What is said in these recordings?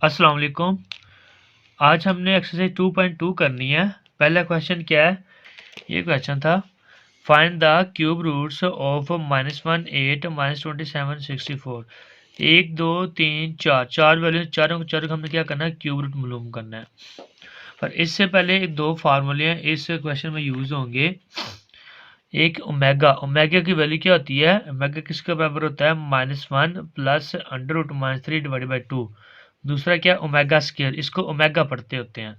अस्सलाम वालेकुम। आज हमने एक्सरसाइज 2.2 करनी है। पहला क्वेश्चन क्या है? ये क्वेश्चन था, find the cube roots of -1 8 -27 64। 1 2 3 4 चार वैल्यू, चारों को हमने क्या करना है, क्यूब रूट मालूम करना है। पर इससे पहले एक दो फार्मूले हैं इस क्वेश्चन में यूज होंगे। एक ओमेगा, ओमेगा की वैल्यू क्या होती है? ओमेगा किसके बराबर होता है? -1 प्लस √-3 डिवाइडेड बाई 2। दूसरा क्या? ओमेगा स्क्वायर, इसको ओमेगा पढ़ते होते हैं।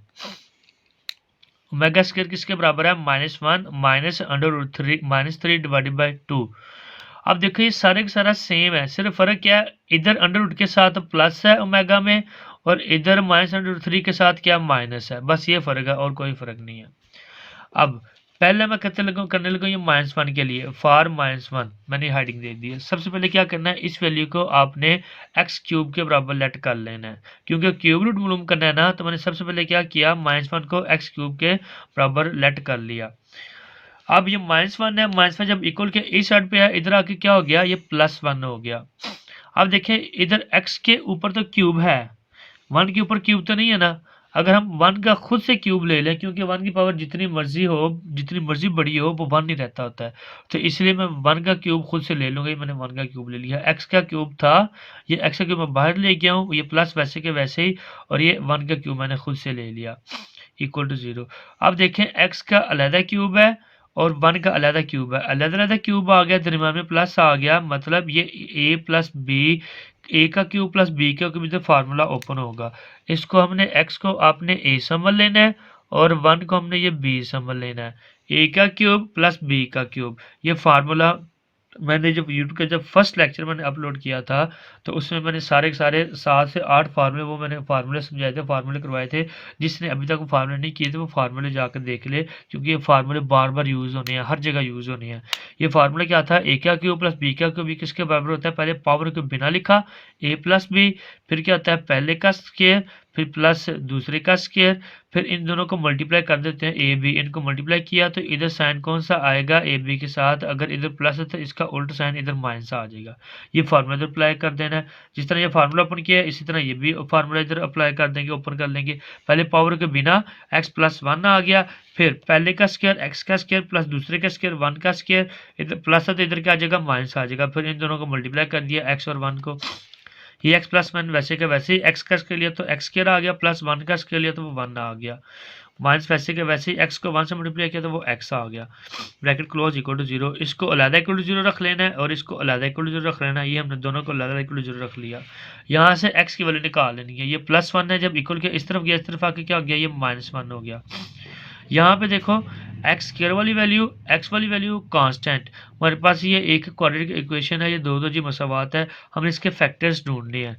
ओमेगा स्क्वायर किसके बराबर है? -1 -√3 डिवाइडेड बाई 2। अब देखो ये सारे का सारा सेम है, सिर्फ फर्क क्या है, इधर अंडर के साथ प्लस है ओमेगा में, और इधर -√3 के साथ क्या माइनस है। बस ये फर्क है और कोई फर्क नहीं है। अब पहले मैं करने लगा ये -1 के लिए, फॉर -1 मैंने हेडिंग दे दी है। सबसे पहले क्या करना है, इस वैल्यू को आपने एक्स क्यूब के बराबर लेट कर लेना है, क्योंकि क्यूब रूट मालूम करना है ना। तो मैंने सबसे पहले क्या किया, -1 को एक्स क्यूब के बराबर लेट कर लिया। अब ये -1 है, -1 जब इक्वल के इस साइड पे है, इधर आके क्या हो गया, ये +1 हो गया। अब देखिए इधर x के ऊपर तो क्यूब है, 1 के ऊपर क्यूब तो नहीं है ना। अगर हम 1 का खुद से क्यूब ले लें, क्योंकि 1 की पावर जितनी मर्जी हो, जितनी मर्जी बड़ी हो, वो 1 नहीं रहता होता है, तो इसलिए मैं 1 का क्यूब खुद से ले लूँगा। ये मैंने 1 का क्यूब ले लिया। x का क्यूब था, ये x का क्यूब मैं बाहर ले गया हूँ, ये प्लस वैसे के वैसे ही, और ये 1 का क्यूब मैंने खुद से ले लिया, इक्वल टू 0। अब देखें x का अलहदा क्यूब है और 1 का अलहदा क्यूब है, अलहदा क्यूब आ गया, दरमियान में प्लस आ गया, मतलब ये a प्लस बी, ए का क्यूब प्लस बी का क्यूब, इधर फार्मूला ओपन होगा। इसको हमने x को आपने a समझ लेना है, और 1 को हमने ये b समझ लेना है। a का क्यूब प्लस b का क्यूब, ये फार्मूला मैंने जब यूट्यूब का जब फर्स्ट लेक्चर मैंने अपलोड किया था, तो उसमें मैंने सारे के सारे 7 से 8 फार्मूले, वो मैंने फार्मूले समझाए थे, फार्मूले करवाए थे। जिसने अभी तक वो फार्मूले नहीं किए थे, वो फार्मूले जाकर देख ले, क्योंकि ये फार्मूले बार बार यूज़ होने हैं, हर जगह यूज़ होने हैं। ये फार्मूला क्या था, ए का क्यूब प्लस बी का क्यूब, किसके बराबर होता है? पहले पावर को बिना लिखा, ए प्लस बी, फिर क्या होता है, पहले का स्क्वायर, फिर प्लस दूसरे का स्क्वायर, फिर इन दोनों को मल्टीप्लाई कर देते हैं, ए बी, इनको मल्टीप्लाई किया तो इधर साइन कौन सा आएगा, ए बी के साथ। अगर इधर प्लस है तो इसका उल्टा साइन इधर माइनस आ जाएगा। ये फार्मूला इधर अप्लाई कर देना है। जिस तरह ये फार्मूला ओपन किया है, इसी तरह ये भी फार्मूला इधर अप्लाई कर देंगे, ओपन कर लेंगे। पहले पावर के बिना x प्लस 1 आ गया, फिर पहले का स्क्वायर x का स्क्वायर प्लस दूसरे का स्क्वायर 1 का स्क्वायर, इधर प्लस है तो इधर क्या आ जाएगा, माइनस आ जाएगा। फिर इन दोनों को मल्टीप्लाई कर दिया, x और 1 को। ये x प्लस 1 वैसे का वैसे ही, x का स्क्वायर लिया तो x स्क्वायर आ गया, प्लस 1 का स्क्वायर लिया तो वो 1 आ गया, माइनस वैसे के वैसे ही, x को 1 से मल्टीप्लाई किया तो वो x आ गया। Bracket close, equal to 0। इसको अलग इक्वल टू 0 रख लेना है, और इसको अलग इक्वल टू 0 रख लेना है। ये हमने दोनों को अलग इक्वल टू 0 रख लिया। यहाँ से x की वैल्यू निकाल लेनी है। ये +1 है, जब इक्वल के इस तरफ गया, इस तरफ आके क्या हो गया, ये -1 हो गया। यहाँ पे देखो एक्स स्क्वायर वाली वैल्यू, एक्स वाली वैल्यू कांस्टेंट। हमारे पास ये एक क्वाड्रेटिक इक्वेशन है, ये दो जी मसावात है, हमने इसके फैक्टर्स ढूंढने हैं।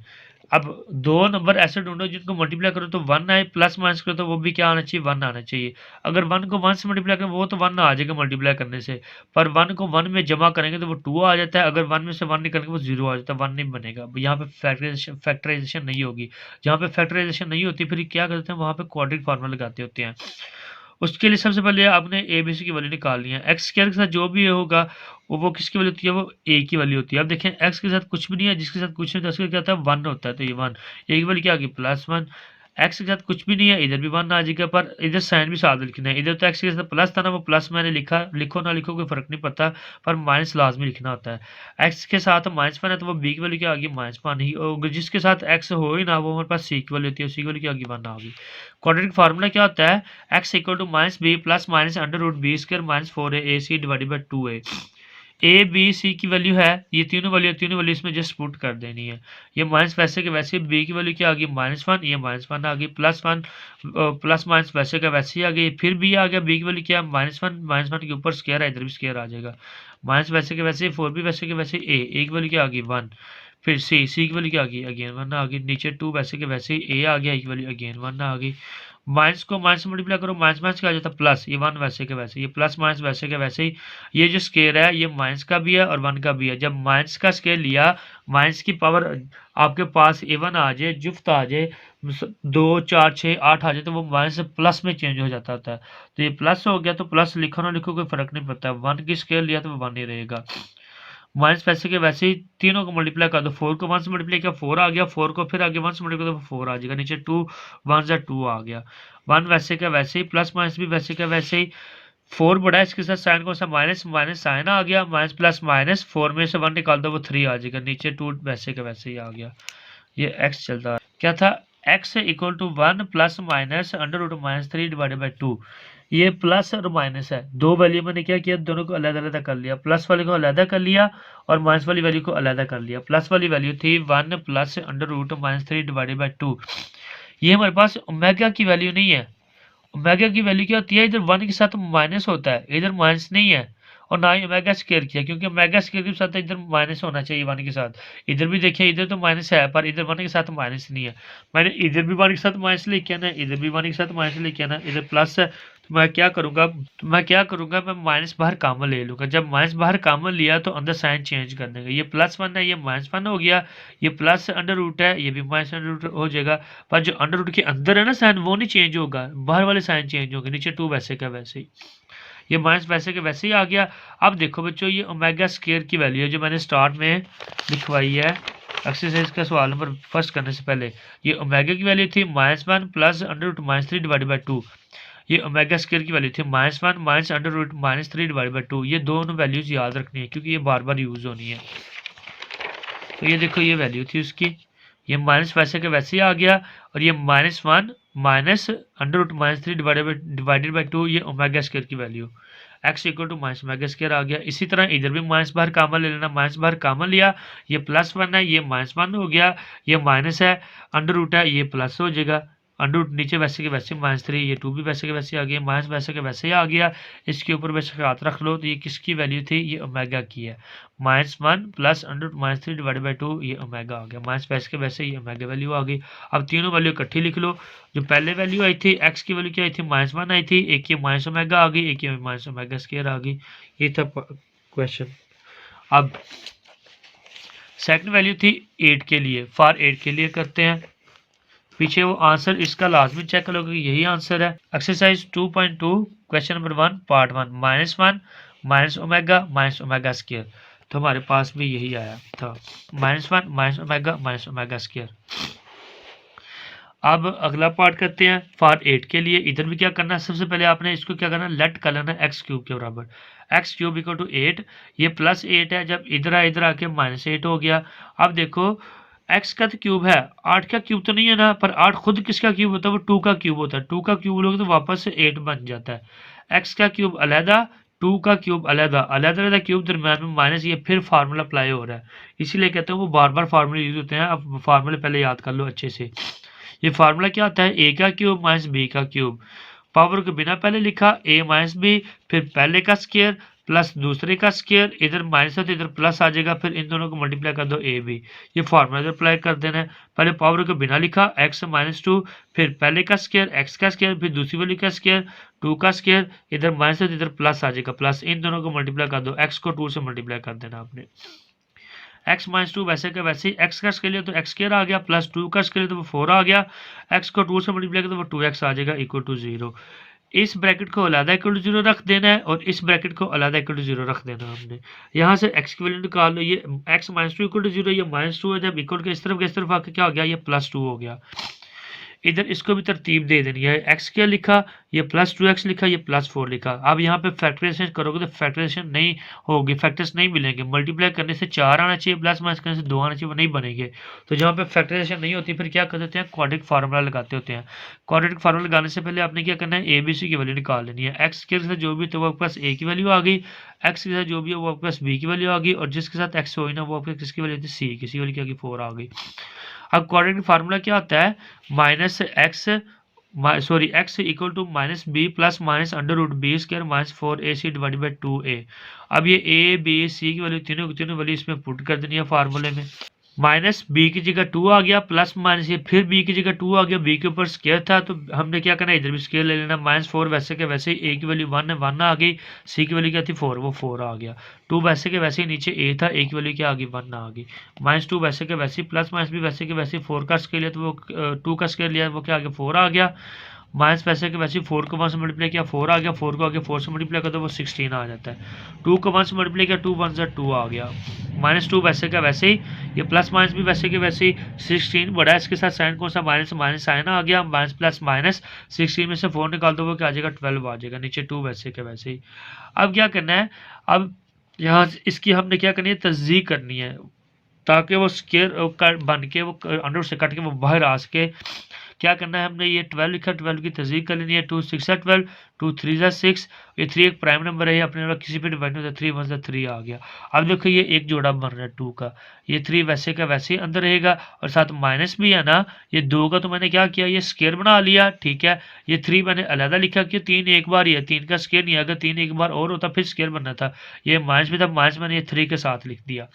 अब दो नंबर ऐसे ढूंढो जिनको मल्टीप्लाई करो तो 1 आए, प्लस माइनस करो तो वो भी क्या आना चाहिए, 1 आना चाहिए। अगर 1 को 1 से मल्टीप्लाई करो वो तो 1 आ जाएगा मल्टीप्लाई करने से, पर 1 को 1 में जमा करेंगे तो वो 2 आ जाता है। अगर 1 में से 1 निकलेंगे वो 0 आ जाता है, 1 नहीं बनेगा। यहाँ पे फैक्टराइजेशन नहीं होगी। जहाँ पे फैक्टराइजेशन नहीं होती, फिर क्या करते हैं, वहाँ पे क्वाड्रेटिक फार्मूला लगाते होते हैं। उसके लिए सबसे पहले आपने ए बी सी की वैल्यू निकालनी है। एक्स स्क्वायर के साथ जो भी होगा वो किसकी वैल्यू होती है, वो ए की वैल्यू होती है। अब देखें एक्स के साथ कुछ भी नहीं है, जिसके साथ कुछ नहीं होता उसका क्या होता है, 1 होता है, तो ये 1। ए की वैल्यू क्या आ गई, +1। एक्स के साथ कुछ भी नहीं है, इधर भी 1 आ जाएगा, पर इधर साइन भी साथ लिखना है। इधर तो एक्स के साथ प्लस था ना, वो प्लस मैंने लिखा, लिखो ना लिखो कोई फर्क नहीं पड़ता, पर माइनस लाजमी लिखना होता है। एक्स के साथ -1 है तो वो बी की वैल्यू क्या आ गई, -1 ही। और जिसके साथ एक्स हो ही ना, वो हमारे पास सी की वैल्यू होती है, सी की वैल्यू क्या आ गई, 1 आ गई। क्वाड्रेटिक फार्मूला क्या होता है, x equal to -b plus minus √b square -4ac divided by 2a। A B C की वैल्यू है, ये तीनों वैल्यू इसमें जस्ट पुट कर देनी है। ये माइनस वैसे के वैसे, बी की वैल्यू क्या आ गई, -1, ये -1 आ गई, +1 प्लस माइनस वैसे का वैसे ही आ गई, फिर बी आ गया, बी की वैल्यू क्या है, -1 के ऊपर स्क्वायर है, इधर भी स्क्वायर आ जाएगा, माइनस वैसे के वैसे, 4 भी वैसे के वैसे, ए की वैल्यू क्या आ गई, 1। फिर सी की वैल्यू क्या आ गई, अगेन 1 आ गई, नीचे 2 वैसे के वैसे ही, ए आ गया, ए की वैल्यू अगेन 1 आ गई। माइनस को माइनस से मल्टीप्लाई करो, माइनस माइनस क्या आ जाता है, प्लस, ये 1 वैसे के वैसे, ये प्लस माइनस वैसे के वैसे ही। ये जो स्केयर है ये माइनस का भी है और 1 का भी है। जब माइनस का स्केयर लिया, माइनस की पावर आपके पास A1 आ जाए, जुफ्त आ जाए, 2 4 6 8 आ जाए, तो वो माइनस से प्लस में चेंज हो जाता होता है। तो ये प्लस हो गया तो प्लस लिखो ना लिखो कोई फर्क नहीं पड़ता, 1 की स्केयर लिया तो वो 1 ही रहेगा। माइनस वैसे के वैसे ही तीनों को मल्टीप्लाई कर दो, 4 को 1 से मल्टीप्लाई किया 4 आ गया, 4 को फिर आगे 1 से मल्टीप्लाई कर दो 4 आ जाएगा, नीचे 2 1 जा 2 आ गया, 1 वैसे का वैसे ही, प्लस माइनस भी वैसे का वैसे ही, 4 बढ़ा है, इसके साथ साइन कौन सा माइनस, माइनस साइन आ गया, माइनस प्लस माइनस, 4 में से 1 निकाल दो वो 3 आ जाएगा, नीचे 2 वैसे का वैसे ही आ गया। ये x चलता है, क्या था, x equal to 1 plus minus under root minus 3 divided by 2। ये प्लस और माइनस है, दो वैल्यू मैंने क्या किया, दोनों को अलग अलग कर लिया, प्लस वाले को अलग कर लिया और माइनस वाली वैल्यू को अलग कर लिया। प्लस वाली वैल्यू थी 1 plus under root minus 3 divided by 2। ये हमारे पास ओमेगा की वैल्यू नहीं है। ओमेगा की वैल्यू क्या होती है, इधर 1 के साथ माइनस होता है, इधर माइनस नहीं है, और ना ही ओमेगा स्क्वायर किया, क्योंकि ओमेगा स्क्वायर के साथ इधर माइनस होना चाहिए 1 के साथ। इधर भी देखिए, इधर तो माइनस है पर इधर 1 के साथ माइनस नहीं है। मैंने इधर भी 1 के साथ माइनस लेके आना, इधर भी 1 के साथ माइनस लेके आना, इधर प्लस है, तो मैं क्या करूंगा, मैं माइनस बाहर कॉमन ले लूंगा। जब माइनस बाहर कॉमन लिया तो अंदर साइन चेंज कर देंगे, ये +1 है, ये -1 हो गया, ये प्लस अंडर रूट है, ये भी माइनस अंडर रूट हो जाएगा, पर जो अंडर रूट के अंदर है ना साइन, वो नहीं चेंज होगा, बाहर वाले साइन चेंज होंगे, नीचे 2 वैसे का वैसे ही, ये माइनस वैसे के वैसे ही आ गया। अब देखो बच्चों, ये ओमेगा स्क्वायर की वैल्यू है जो मैंने स्टार्ट में लिखवाई है एक्सरसाइज का सवाल नंबर फर्स्ट करने से पहले। ये ओमेगा की वैल्यू थी -1 plus under root -3 divided by 2। ये ओमेगा स्क्वायर की वैल्यू थी -1 minus under root -3 divided by 2। ये दोनों वैल्यूज याद रखनी है क्योंकि ये बार बार यूज होनी है। तो ये देखो, ये वैल्यू थी उसकी, ये माइनस वैसे के वैसे ही आ गया, और ये -1 minus under root -3 divided by 2, ये ओमेगा स्क्वायर की value, x equal to minus omega square आ गया। इसी तरह इधर भी माइनस बाहर कॉमन ले लेना, माइनस बाहर कॉमन लिया, ये +1 है, ये -1 हो गया, ये माइनस है, अंडर रूट है, ये प्लस हो जाएगा, अंडर रूट नीचे वैसे के वैसे -3, ये 2 भी वैसे के वैसे आ गया, माइनस वैसे के वैसे ही आ गया। इसके ऊपर वैसे हाथ रख लो, तो ये किसकी वैल्यू थी, ये ओमेगा की है, -1 plus under root -3 divided by 2, ये ओमेगा आ गया, माइनस वैसे के वैसे ये ओमेगा वैल्यू आ गई। अब तीनों वैल्यू इकट्ठी लिख लो। जो पहले वैल्यू आई थी, x की वैल्यू क्या आई थी, -1 आई थी, एक ये माइनस ओमेगा आ गई, एक ये माइनस ओमेगा स्क्वायर आ गई। ये था क्वेश्चन। अब सेकंड वैल्यू थी 8 के लिए, फॉर 8 के लिए करते हैं, पीछे वो आंसर इसका लाजमी चेक कर लो कि यही आंसर है। Exercise 2.2 question number 1 part 1 -1 minus omega square, तो हमारे पास भी यही आया था, -1 माइनस ओमेगा स्क्वायर। अब अगला पार्ट करते हैं फॉर 8 के लिए। इधर भी क्या करना है, सबसे पहले आपने इसको क्या करना है, लेट कर लेना x क्यूब के बराबर, x क्यूब इक्वल टू 8, ये +8 है, जब इधर आके -8 हो गया। अब देखो, x का तो क्यूब है, 8 का क्यूब तो नहीं है ना, पर 8 खुद किसका क्यूब होता है, वो 2 का क्यूब होता है, 2 का क्यूब लोगे तो वापस से 8 बन जाता है। x का क्यूब अलहदा, 2 का क्यूब अलहदा क्यूब, दरम्यान में माइनस, ये फिर फार्मूला अप्लाई हो रहा है, इसीलिए कहते हैं वो बार बार फार्मूले यूज होते हैं। अब फार्मूले पहले याद कर लो अच्छे से। ये फार्मूला क्या होता है, a का क्यूब माइनस b का क्यूब, पावर के बिना पहले लिखा a माइनस b, फिर पहले का स्क्वायर प्लस दूसरे का स्क्वायर, इधर माइनस है तो इधर प्लस आ जाएगा, फिर इन दोनों को मल्टीप्लाई कर दो a b। ये फार्मूला इधर अप्लाई कर देना है। पहले पावर के बिना लिखा x माइनस 2, फिर पहले का स्क्वायर x का स्क्वायर, फिर दूसरी वाली का स्क्वायर 2 का स्क्वायर, इधर माइनस है तो इधर प्लस आ जाएगा, प्लस इन दोनों को मल्टीप्लाई कर दो, x को 2 से मल्टीप्लाई कर देना आपने। x माइनस 2 वैसे का वैसे ही, x का स्क्वायर लिया तो x स्क्वायर आ गया, प्लस 2 का स्क्वायर लिया तो वो 4 आ गया, x को 2 से मल्टीप्लाई किया तो वो 2x आ जाएगा इक्वल टू 0। इस ब्रैकेट को अलग इक्वल टू 0 रख देना है और इस ब्रैकेट को अलग इक्वल टू 0 रख देना है हमने। यहाँ से x की वैल्यू निकाल लो, ये x माइनस 2 इक्वल टू 0, ये -2 है, जब इक्वल के इस तरफ आके क्या हो गया, ये +2 हो गया। इधर इसको भी तरतीब दे देनी है, x क्या लिखा, ये +2x लिखा, ये +4 लिखा। अब यहाँ पे फैक्टराइजेशन करोगे तो फैक्टराइजेशन नहीं होगी, फैक्टर्स नहीं मिलेंगे, मल्टीप्लाई करने से 4 आना चाहिए, प्लस माइनस करने से 2 आना चाहिए, वो नहीं बनेंगे। तो जहाँ पे फैक्टराइजेशन नहीं होती फिर क्या कर देते हैं, क्वाड्रेटिक फार्मूला लगाते होते हैं। क्वाड्रेटिक फार्मूला लगाने से पहले आपने क्या करना है, ABC की वैल्यू निकाल लेनी है। x के साथ जो भी तो वो आपके पास a की वैल्यू आ गई, x के साथ जो भी है वो आपके पास b की वैल्यू आ गई, और जिसके साथ x हो ना वो आपके किसकी वैल्यू थी, c, किसी वैल्यू क्या की 4 आ गई। अब क्वाड्रेटिक फार्मूला क्या होता है, x equal to -b plus minus under root b square minus 4ac divided by 2a। अब ये a b c की वैल्यू तीनों की तीनों वैल्यू इसमें पुट कर देनी है फार्मूले में। -b की जगह 2 आ गया, प्लस माइनस ये फिर b की जगह 2 आ गया, b के ऊपर स्क्वायर था तो हमने क्या करना है, इधर भी स्क्वायर ले लेना, -4 वैसे के वैसे ही, a की वैल्यू 1 है, 1 आ गई, c की वैल्यू क्या थी 4, वो 4 आ गया, 2 वैसे के वैसे ही, नीचे a था, a की वैल्यू क्या आ गई 1 आ गई, -2 वैसे के वैसे ही, प्लस माइनस भी वैसे के वैसे ही, 4 का स्क्वायर लिया तो वो 2 का स्क्वायर लिया वो क्या आ गया 4 आ गया, माइनस वैसे के वैसे 4 को 1 से मल्टीप्लाई किया 4 आ गया, 4 को आगे 4 से मल्टीप्लाई कर दो वो 16 आ जाता है। 2 को 1 से मल्टीप्लाई किया 2 1 2 आ गया। -2 वैसे का वैसे ही, ये प्लस माइनस भी वैसे के वैसे ही। 16 बड़ा है, इसके साथ साइन कौन सा माइनस माइनस साइन आ गया, माइनस प्लस माइनस 16 में से 4 निकाल दो वो क्या आ जाएगा 12 आ जाएगा। नीचे 2 वैसे के वैसे ही। अब क्या करना है, अब यहाँ इसकी हमने क्या करनी है, तस्दीक करनी है ताकि वो स्केयर बन के वो अंडर से कट के वो बाहर आ सके। क्या करना है, हमने ये 12 लिखा, 12 की तस्दीक कर लेनी है। 2 6 12, 2 3 6, ये 3 एक प्राइम नंबर है, अपने किसी पे डिवाइड होता है, 3 1 3 आ गया। अब देखो ये एक जोड़ा बन रहा है 2 का, ये 3 वैसे का वैसे ही अंदर रहेगा और साथ माइनस भी है ना, ये 2 का तो मैंने क्या किया, ये स्केयर बना लिया, ठीक है। ये 3 मैंने अलहदा लिखा कि 3 एक बार ही है, 3 का स्केयर नहीं, अगर 3 एक बार और होता फिर स्केयर बनना था। ये माइनस भी था, माइनस मैंने ये 3 के साथ लिख दिया।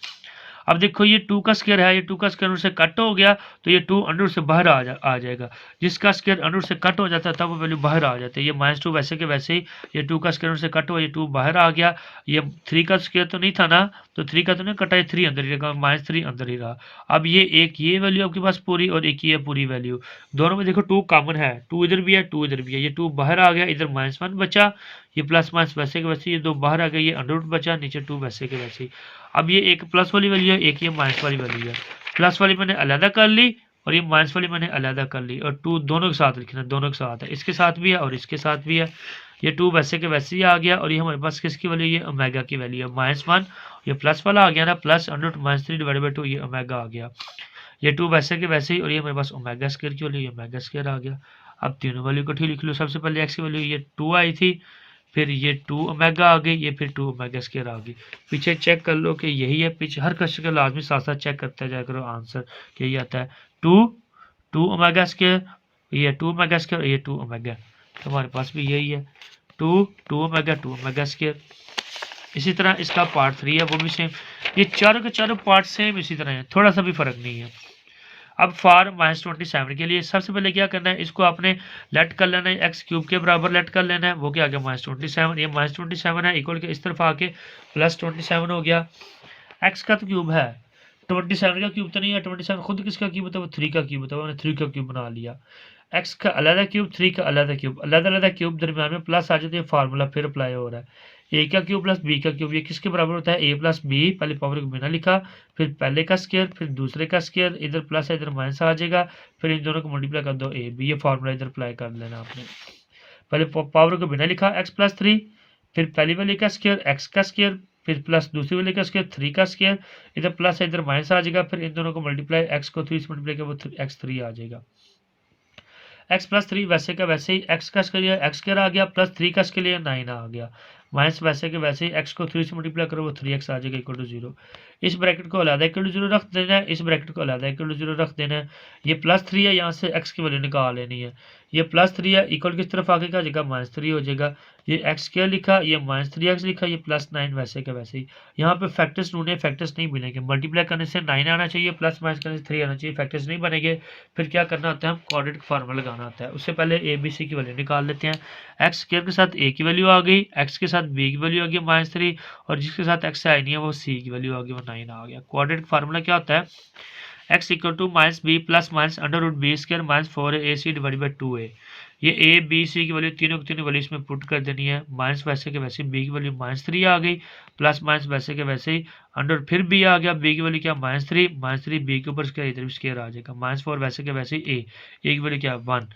अब देखो ये 2 का स्क्वायर है, ये 2 का स्क्वायर से कट हो गया तो ये 2 अंडर से बाहर आ जाएगा। जिसका स्क्वायर अंडर से कट हो जाता है तब वो वैल्यू बाहर आ जाती है। ये -2 वैसे के वैसे ही, ये 2 का स्क्वायर से कट हुआ, ये 2 बाहर आ गया। ये 3 का स्क्वायर तो नहीं था ना, तो 3 का तो नहीं कटा, ये 3 अंदर ही रहेगा, -3 अंदर ही रहा। अब ये एक ये वैल्यू आपके पास पूरी और एक ये पूरी वैल्यू, दोनों में देखो 2 कॉमन है, 2 इधर भी है 2 इधर भी है। ये 2 बाहर आ गया, इधर -1 बचा, ये प्लस माइनस वैसे के वैसे, ये 2 बाहर आ गए, ये अंडर रूट बचा, नीचे 2 वैसे के वैसे। अब ये एक प्लस वाली वैल्यू है, एक ये माइनस वाली वैल्यू है। प्लस वाली मैंने अलहदा कर ली और ये माइनस वाली मैंने अलहदा कर ली, और 2 दोनों के साथ लिखना, दोनों के साथ है, इसके साथ भी है और इसके साथ भी है। ये 2 वैसे के वैसे ही आ गया और ये हमारे पास किसकी वैल्यू, ये ओमेगा की वैल्यू है -1। ये प्लस वाला आ गया ना, plus under root -3 divided by 2, ये ओमेगा आ गया। ये 2 वैसे के वैसे ही और ये हमारे पास ओमेगा स्क्वायर की वैल्यू, ये ओमेगा स्क्वायर आ गया। अब तीनों वैल्यू इकट्ठी लिख लो। सबसे पहले एक्स की वैल्यू ये 2 आई थी, फिर ये 2 ओमेगा आ गई, ये फिर 2 ओमेगा स्क्वायर आ गई। पीछे चेक कर लो कि यही है, पीछे हर क्वेश्चन का लाजमी साथ साथ चेक करते जाया करो, आंसर यही आता है 2 ओमेगा स्क्वायर, ये 2 ओमेगा स्क्वायर, ये 2 ओमेगा, तो हमारे पास भी यही है 2 ओमेगा स्क्वायर। इसी तरह इसका पार्ट 3 है, वो भी सेम। ये चारों के चारों पार्ट सेम इसी तरह है, थोड़ा सा भी फर्क नहीं है। अब फॉर -27 के लिए सबसे पहले क्या करना है, इसको आपने लेट कर लेना है, एक्स क्यूब के बराबर लेट कर लेना है। वो क्या आ गया -27, ये -27 है, इक्वल के इस तरफ आके +27 हो गया। एक्स का तो क्यूब है, 27 का क्यूब तो नहीं है, 27 खुद किसका क्यूब होता है, वो 3 का क्यूब होता है, मैंने 3 का क्यूब बना लिया। एक्स का अलग क्यूब, 3 का अलग क्यूब, अलग क्यूब दरमियान में प्लस आ जाती है, फार्मूला फिर अप्लाई हो रहा है। ए का क्यूब प्लस बी का क्यूब, ये किसके बराबर होता है, ए प्लस बी, पहले पावर को बिना लिखा, फिर पहले का स्क्वायर, फिर दूसरे का स्क्वायर, इधर प्लस है इधर माइनस आ जाएगा, फिर इन दोनों को मल्टीप्लाई कर दो, ए बी, ये फार्मूला इधर अप्लाई कर लेना आपने। पहले पावर को बिना लिखा x प्लस 3, फिर पहली वाली का स्क्वायर x का स्क्वायर, फिर प्लस दूसरी वाली का स्क्वायर 3 का स्क्वायर, इधर प्लस है इधर माइनस आ जाएगा, फिर इन दोनों को मल्टीप्लाई, x को 3 से मल्टीप्लाई किया वो x3 आ जाएगा। x प्लस 3 वैसे का वैसे ही, x का स्क्वायर x स्क्वायर आ गया, प्लस 3 का स्क्वायर 9 आ गया, माइनस वैसे के वैसे ही, x को 3 से मल्टीप्लाई करो वो 3x आ जाएगा इक्वल टू 0। इस ब्रैकेट को अलग इक्वल टू 0 रख देना है, इस ब्रैकेट को अलग इक्वल टू 0 रख देना है। ये +3 है, यहाँ से x की वैल्यू निकाल लेनी है। ये +3 है, इक्वल किस तरफ आगे का जगह -3 हो जाएगा। ये x स्क्वायर लिखा, ये -3x लिखा, ये +9 वैसे के वैसे ही। यहाँ पे फैक्टर्स ढूंढे, फैक्टर्स नहीं मिलेंगे। मल्टीप्लाई करने से 9 आना चाहिए, प्लस माइनस करने से 3 आना चाहिए, फैक्टर्स नहीं बनेंगे। फिर क्या करना होता है, हम क्वाड्रेटिक फार्मूला लगाना होता है। उससे पहले ए बी सी की वैल्यू निकाल लेते हैं। एक्स स्क्वायर के साथ ए की वैल्यू आ गई, एक्स के साथ बी की वैल्यू आ गई -3, और जिसके साथ एक्स आई नहीं है वो सी की वैल्यू आ गई, वो 9 आ गया। क्वाड्रेटिक फार्मूला क्या होता है, x equal to -b plus minus under root B square -4ac divide by 2a। ये a b c की वैल्यू तीनों की तीनों वैल्यू इसमें पुट कर देनी है। माइनस वैसे के वैसे b की वैल्यू -3 आ गई, प्लस माइनस वैसे के वैसे ही अंडर फिर b आ गया, b की वैल्यू क्या -3 b के ऊपर स्क्वायर, इधर भी स्क्वायर आ जाएगा। -4 वैसे के वैसे ही a की वैल्यू क्या 1,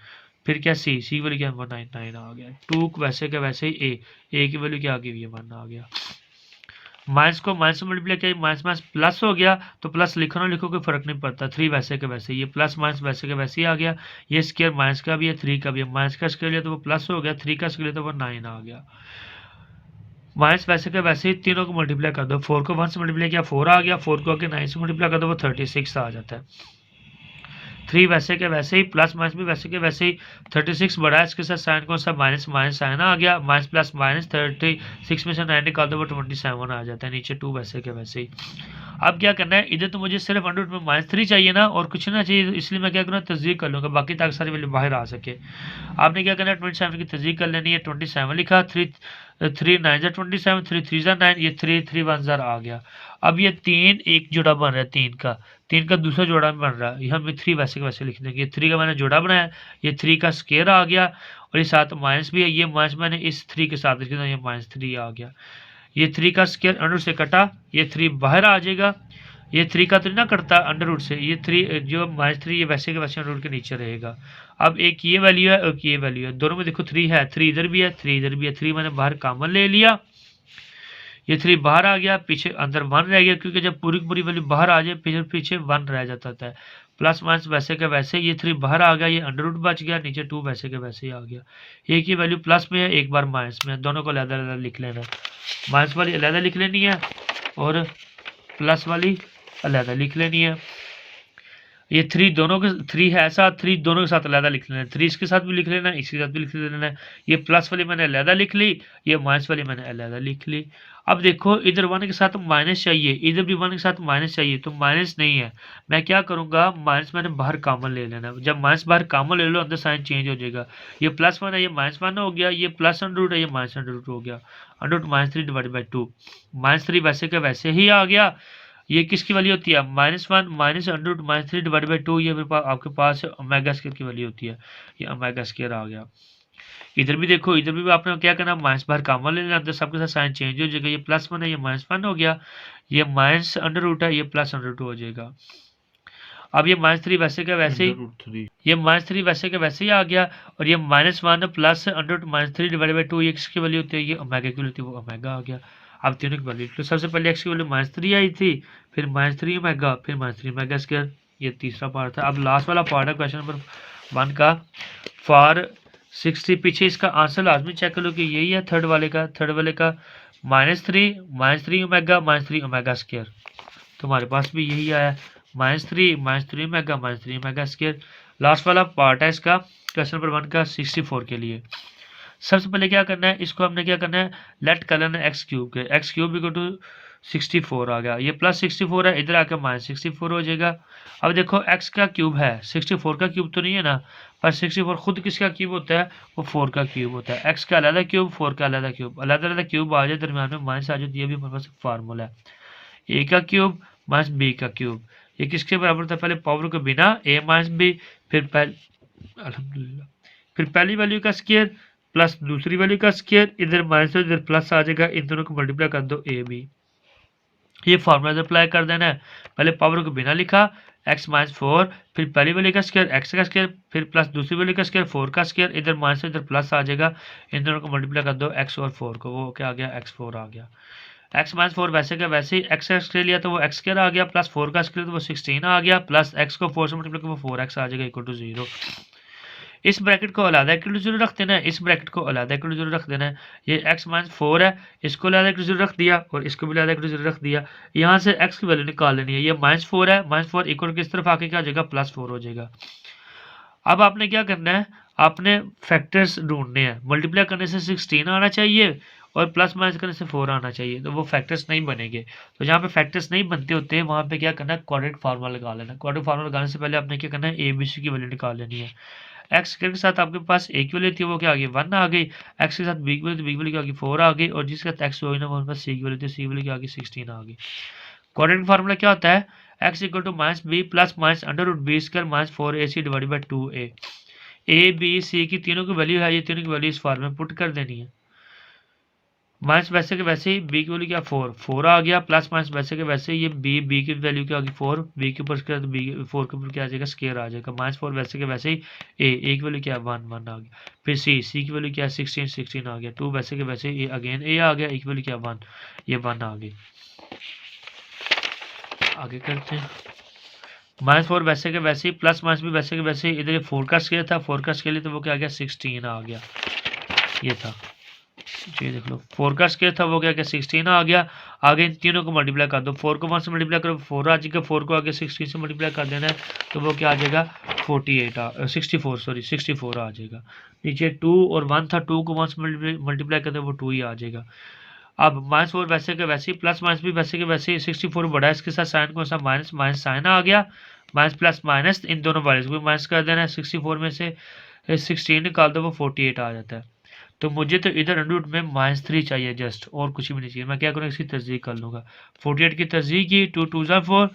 फिर क्या c की वैल्यू क्या 199 आ गया। 2 वैसे के वैसे ही a की वैल्यू क्या आ गई, 1 आ गया। माइनस को माइनस से मल्टीप्लाई किया, माइनस माइनस प्लस हो गया, तो प्लस लिखो ना लिखो कोई फर्क नहीं पड़ता। 3 वैसे के वैसे, ये प्लस माइनस वैसे के वैसे ही आ गया। ये स्क्वायर माइनस का भी है, 3 का भी है। माइनस का स्क्वायर लिया तो वो प्लस हो गया, 3 का स्क्वायर लिया तो वो 9 आ गया। माइनस वैसे के वैसे ही तीनों को मल्टीप्लाई कर दो। 4 को 1 से मल्टीप्लाई किया 4 आ गया, 4 को आगे 9 से मल्टीप्लाई कर दो वो 36 आ जाता है। 3 वैसे के वैसे ही, प्लस माइनस भी वैसे के वैसे ही। 36 बड़ा है, इसके साथ साइन कौन सा माइनस माइनस साइन आ गया, माइनस प्लस माइनस 36 में से 9 निकाल दो वो 27 आ जाता है। नीचे 2 वैसे के वैसे ही। अब क्या करना है, इधर तो मुझे सिर्फ अंडर रूट में -3 चाहिए ना, और कुछ ना चाहिए, इसलिए मैं क्या करूँगा तस्दीक कर लूँगा बाकी ताकि सारी वैल्यू बाहर आ सके। आपने क्या करना है, 27 की तस्दीक कर लेनी है। 27 लिखा, 3 3 9 ज़ा 27, 3 3 ज़ा 9, ये 3 3 1 ज़ा आ गया। अब ये 3 एक जोड़ा बन रहा है 3 का दूसरा जोड़ा बन रहा है, यहाँ हम 3 वैसे के वैसे लिख देंगे। 3 का मैंने जोड़ा बनाया, ये 3 का स्क्वायर आ गया और ये साथ माइनस भी है, ये माइनस मैंने इस 3 के साथ लिख दिया, ये -3 आ गया। ये 3 का स्क्वायर अंडर से कटा, ये 3 बाहर आ जाएगा। ये 3 का 3 ना कटता अंडर रूट से, ये 3 जो -3 ये वैसे के वैसे अंडर रूट के नीचे रहेगा। अब एक ये वैल्यू है, एक ये वैल्यू है, दोनों में देखो 3 है, 3 इधर भी है, 3 इधर भी है। 3 मैंने बाहर कॉमन ले लिया, ये 3 बाहर आ गया, पीछे अंदर 1 रह गया, क्योंकि जब पूरी पूरी वैल्यू बाहर आ जाए पीछे 1 रह जाता है। प्लस माइनस वैसे के वैसे, ये 3 बाहर आ गया, ये अंडर रूट बच गया, नीचे 2 वैसे के वैसे ही आ गया। एक ही वैल्यू प्लस में है, एक बार माइनस में है, दोनों को अलग-अलग लिख लेना। माइनस वाली अलग लिख लेनी है और प्लस वाली अलग लिख लेनी है। ये 3 दोनों के 3 है साथ, 3 दोनों के साथ अलग लिख लेना है। 3 इसके साथ भी लिख लेना है, इसके साथ भी लिख लेना है। ये प्लस वाली मैंने अलग लिख ली, ये माइनस वाली मैंने अलग लिख ली। अब देखो इधर 1 के साथ माइनस चाहिए, इधर भी 1 के साथ माइनस चाहिए, तो माइनस नहीं है। मैं क्या करूंगा, माइनस मैंने बाहर कॉमन ले लेना। जब माइनस बाहर कॉमन ले लो, अंदर साइन चेंज हो जाएगा। ये +1 है, ये -1 हो गया, ये प्लस अंडर रूट है, ये माइनस अंडर रूट हो गया। अंडर रूट -3 डिवाइडेड बाई 2, -3 वैसे का वैसे ही आ गया। ये किसकी वैल्यू होती है, -1 minus under root -3 divided by 2, ये आपके पास ओमेगा स्क्वायर की वैल्यू होती है। ये ओमेगा स्क्वायर आ गया। इधर भी देखो, इधर भी आपने क्या करना, माइनस बाहर कॉमन ले लेना, अंदर सबके साथ साइन चेंज हो जाएगा। ये +1 है, ये -1 हो गया, ये माइनस अंडर रूट है, ये प्लस अंडर रूट हो जाएगा। अब ये -3 वैसे का वैसे ही, ये -3 वैसे का वैसे ही आ गया, और ये -1 plus under root -3 divided by 2, ये किसकी वैल्यू होती है, ये ओमेगा की वैल्यू होती है, वो ओमेगा आ गया। अब तीनों की वैल्यू, तो सबसे पहले x की वैल्यू -3 आई थी, फिर -3 ओमेगा, फिर -3 ओमेगा स्क्वायर। ये तीसरा पार्ट था। अब लास्ट वाला पार्ट है क्वेश्चन नंबर 1 का, फॉर 60। पीछे इसका आंसर लाजमी चेक कर लो कि यही है थर्ड वाले का -3 -3 ओमेगा स्क्वायर, तुम्हारे पास भी यही आया, -3 ओमेगा स्क्वायर। लास्ट वाला पार्ट है इसका क्वेश्चन नंबर 1 का 64 के लिए। सबसे पहले क्या करना है, इसको हमने क्या करना है, लेट कर लेना एक्स क्यूब के, एक्स क्यूब इक्वल टू 64 आ गया, ये +64 है, इधर आकर -64 हो जाएगा। अब देखो x का क्यूब है, 64 का क्यूब तो नहीं है ना, पर 64 खुद किसका क्यूब होता है, वो 4 का क्यूब होता है। x का अलग क्यूब, 4 का अलग क्यूब, अलग क्यूब आ जाए, दरमियान में माइनस आ जाए, ये भी हमारे पास फार्मूला है। a का क्यूब माइनस b का क्यूब, ये किसके बराबर था, पहले पावर के बिना a माइनस b, फिर अल्हम्दुलिल्लाह, फिर पहली वैल्यू का स्क्वायर प्लस दूसरी वैल्यू का स्क्वायर, इधर माइनस इधर प्लस आ जाएगा, इन दोनों को मल्टीप्लाई कर दो a b। ये फार्मूला अप्लाई कर देना है। पहले पावर को बिना लिखा, x -4, फिर पहली वैल्यू का स्क्वायर x का स्क्वायर, फिर प्लस दूसरी वैल्यू का स्क्वायर 4 का स्क्वायर, इधर माइनस इधर प्लस आ जाएगा, इन दोनों को मल्टीप्लाई कर दो x और 4 को, वो क्या आ गया, x4 आ गया। x -4 वैसे का वैसे ही, x का स्क्वायर लिया तो वो x स्क्वायर आ गया, प्लस 4 का स्क्वायर तो वो 16 आ गया, प्लस x को 4 से मल्टीप्लाई कर वो 4x आ जाएगा इक्वल टू 0। इस ब्रैकेट को अलग इक्वल टू 0 रख देना है, इस ब्रैकेट को अलग इक्वल टू 0 रख देना है। ये x -4 है, इसको अलग इक्वल टू 0 रख दिया और इसको भी अलग इक्वल टू 0 रख दिया। यहाँ से x की वैल्यू निकाल लेनी है, ये -4 है, -4 इक्वल किस तरफ आके क्या हो जाएगा, +4 हो जाएगा। अब आपने क्या करना है, आपने फैक्टर्स ढूंढने हैं, मल्टीप्लाई करने से 16 आना चाहिए और प्लस माइनस करने से 4 आना चाहिए, तो वो फैक्टर्स नहीं बनेंगे। तो जहाँ पे फैक्टर्स नहीं बनते होते हैं वहाँ पे क्या करना है, क्वाड्रेटिक फार्मूला लगा लेना। क्वाड्रेटिक फार्मूला लगाने से पहले आपने क्या करना है, ए बी सी की वैल्यू निकाल लेनी है। एक्स के साथ आपके पास एक वैल्यू थी, वो क्या आ गई, 1 आ गई। एक्स के साथ बी की वैल्यू, तो बी की वैल्यू क्या आ गई, 4 आ गई, और जिसके साथ एक्स हुई ना वो सी की वैल्यू थी, सी की वैल्यू क्या आ गई, 16 आ गई। क्वाड्रेटिक फार्मूला क्या होता है, X equal to -b plus minus under root B square minus 4ac divided by 2a। A B C की तीनों की वैल्यू है, ये तीनों की वैल्यू इस फॉर्म में पुट कर देनी है। माइनस वैसे के वैसे ही बी की वैल्यू क्या 4 आ गया, प्लस माइनस वैसे के वैसे ये बी की वैल्यू क्या आ गई 4, बी के ऊपर स्क्वायर, तो बी 4 के ऊपर क्या आ जाएगा, स्क्वायर आ जाएगा। -4 वैसे के वैसे ही ए की वैल्यू क्या 1 आ गया, फिर सी की वैल्यू क्या 16 आ गया, 2 वैसे के वैसे ही अगेन ए आ गया, ए की वैल्यू क्या 1, ये 1 आ गई। आगे करते हैं, -4 वैसे के वैसे ही, प्लस माइनस भी वैसे के वैसे ही, इधर ये 4 का स्क्वायर था, 4 का स्क्वायर तो वो क्या आ गया 16 आ गया, ये था, ये देख लो 4 का स्क्वायर था वो क्या क्या 16 आ गया। आगे इन तीनों को मल्टीप्लाई कर दो, 4 को 1 से मल्टीप्लाई करो 4 आ जाएगा, 4 को आगे 16 से मल्टीप्लाई कर देना है, तो वो क्या आ जाएगा 64 आ जाएगा। नीचे 2 और 1 था, 2 को 1 से मल्टीप्लाई कर दो वो 2 ही आ जाएगा। अब -4 वैसे के वैसे ही, प्लस माइनस भी वैसे के वैसे ही, 64 बड़ा है, इसके साथ साइन कौन सा, माइनस माइनस साइन आ गया, माइनस प्लस माइनस, इन दोनों वैल्यूज को माइनस कर देना है। 64 में से 16 निकाल दो वो 48 आ जाता है। तो मुझे तो इधर अंडर रूट में -3 चाहिए जस्ट, और कुछ भी नहीं चाहिए। मैं क्या करूँगा, इसकी तस्दीक कर लूँगा। 48 की तस्दीक की, 2 2 ज़ा 4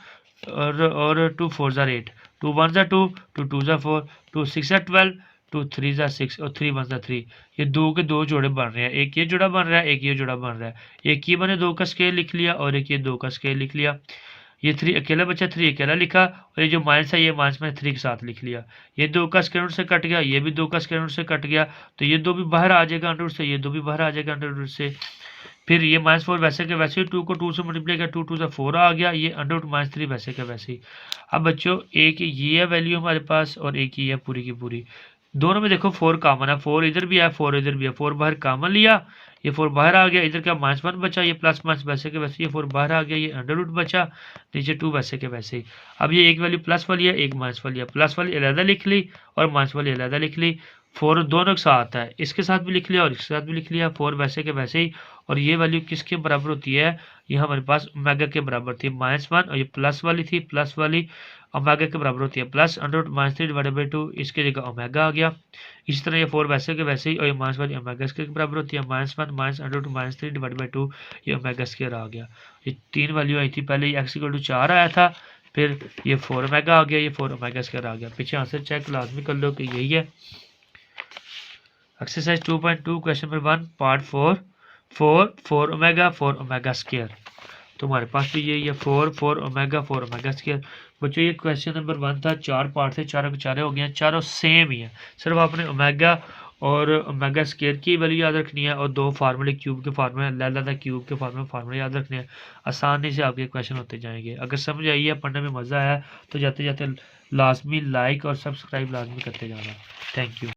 और 2 4 ज़ा 8, 2 1 ज़ा 2, 2 2 ज़ा 4, 2 6 ज़ा 12, 2 3 ज़ा 6 और 3 1 ज़ा 3। ये दो के दो जोड़े बन रहे हैं, एक ये जोड़ा बन रहा है, एक ये जोड़ा बन रहा है। एक ये मैंने 2 का स्केल लिख लिया और एक ये 2 का स्केल लिख लिया। ये 3 अकेला बचा, 3 अकेला लिखा, और ये जो माइनस है ये माइनस में 3 के साथ लिख लिया। ये 2 का स्क्वायर रूट से कट गया, ये भी 2 का स्क्वायर रूट से कट गया, तो ये 2 भी बाहर आ जाएगा अंडर रूट से, ये 2 भी बाहर आ जाएगा अंडर रूट से। फिर ये -4 वैसे के वैसे ही 2 को 2 से मल्टीप्लाई किया, 2 2 से 4 आ गया, ये अंडर रूट -3 वैसे के वैसे ही। अब बच्चों एक ये है वैल्यू हमारे पास और एक ही है पूरी की पूरी। दोनों में देखो 4 कॉमन है, 4 इधर भी है, 4 इधर भी है, 4 बाहर कॉमन लिया, ये 4 बाहर आ गया, इधर क्या -1 बचा, ये प्लस माइनस वैसे के वैसे, ये 4 बाहर आ गया, ये अंडर रूट बचा, नीचे 2 वैसे के वैसे ही। अब ये एक वैल्यू प्लस वाली है, एक माइनस वाली है, प्लस वाली अलहदा लिख ली और माइनस वाली अलहदा लिख ली। 4 दोनों के साथ है, इसके साथ भी लिख लिया और इसके साथ भी लिख लिया, 4 वैसे के वैसे ही। और ये वैल्यू किसके बराबर होती है, ये हमारे पास ओमेगा के बराबर थी -1, और ये प्लस वाली थी, प्लस वाली ओमेगा के बराबर होती है, plus under root -3 divided by 2, इसके जगह ओमेगा आ गया। इसी तरह ये 4 वैसे के वैसे ही, और ये माइनस वाली ओमेगा इसके बराबर होती है, -1 minus under root -3 divided by 2, ये ओमेगा स्क्वायर आ गया। ये 3 वैल्यू आई थी, पहले ये x = 4 आया था, फिर ये 4 ओमेगा आ गया, ये 4 ओमेगा स्क्वायर आ गया। पीछे आंसर चेक लाजमी कर लो कि यही है। Exercise 2.2 question number 1 part 4 omega square. तो हमारे पास भी यही है 4 ओमेगा स्क्वायर। बच्चों ये क्वेश्चन नंबर 1 था, 4 पार्ट थे, चारों के चारे हो गए, चारों सेम ही है, सिर्फ आपने ओमेगा और ओमेगा स्क्वायर की वैल्यू याद रखनी है और 2 फार्मूले क्यूब के फार्मूले, लैला क्यूब के फार्मूले याद रखने हैं। आसानी से आपके क्वेश्चन होते जाएंगे। अगर समझ आई है, पढ़ने में मज़ा आया तो जाते जाते लाजमी लाइक और सब्सक्राइब लाजमी करते जाना। Thank you.